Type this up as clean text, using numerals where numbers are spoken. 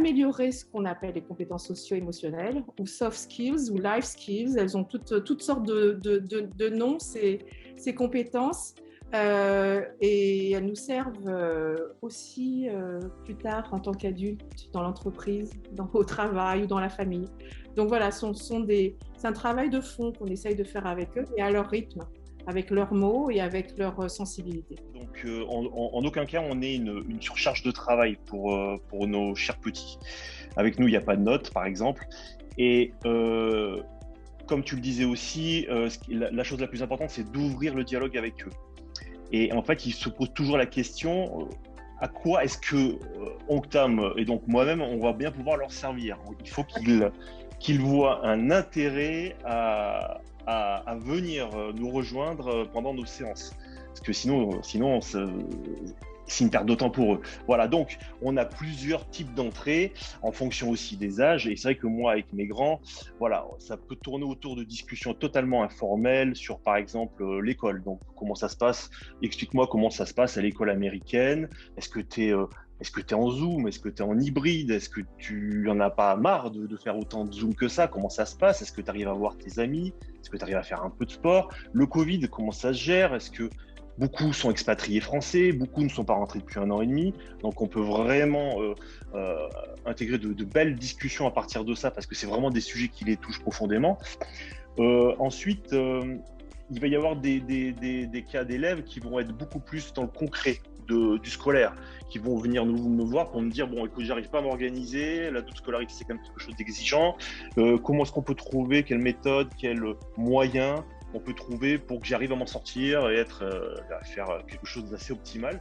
d'améliorer ce qu'on appelle les compétences socio-émotionnelles ou soft skills ou life skills. Elles ont toutes sortes de noms, ces compétences. Et elles nous servent aussi plus tard en tant qu'adultes dans l'entreprise, au travail ou dans la famille. Donc voilà, c'est un travail de fond qu'on essaye de faire avec eux et à leur rythme, avec leurs mots et avec leur sensibilité. Donc en aucun cas on est une surcharge de travail pour nos chers petits. Avec nous, il n'y a pas de notes, par exemple. Et comme tu le disais aussi, la chose la plus importante, c'est d'ouvrir le dialogue avec eux. Et en fait, ils se posent toujours la question, à quoi est-ce que Onctam et donc moi-même, on va bien pouvoir leur servir? Il faut qu'ils voient un intérêt à venir nous rejoindre pendant nos séances. Parce que sinon c'est une perte de temps pour eux. Voilà, donc on a plusieurs types d'entrées en fonction aussi des âges. Et c'est vrai que moi, avec mes grands, voilà, ça peut tourner autour de discussions totalement informelles sur, par exemple, l'école. Donc, comment ça se passe? Explique-moi comment ça se passe à l'école américaine. Est-ce que tu es en Zoom? Est-ce que tu es en hybride? Est-ce que tu en as pas marre de faire autant de Zoom que ça? Comment ça se passe? Est-ce que tu arrives à voir tes amis? Est-ce que tu arrives à faire un peu de sport? Le Covid, comment ça se gère? Est-ce que beaucoup sont expatriés français, beaucoup ne sont pas rentrés depuis 1 an et demi, donc on peut vraiment intégrer de belles discussions à partir de ça, parce que c'est vraiment des sujets qui les touchent profondément. Ensuite, il va y avoir des cas d'élèves qui vont être beaucoup plus dans le concret du scolaire, qui vont venir me voir pour me dire, bon, écoute, j'arrive pas à m'organiser, la double scolarité, c'est quand même quelque chose d'exigeant, comment est-ce qu'on peut trouver, quelle méthode, quel moyen on peut trouver pour que j'arrive à m'en sortir et faire quelque chose d'assez optimal.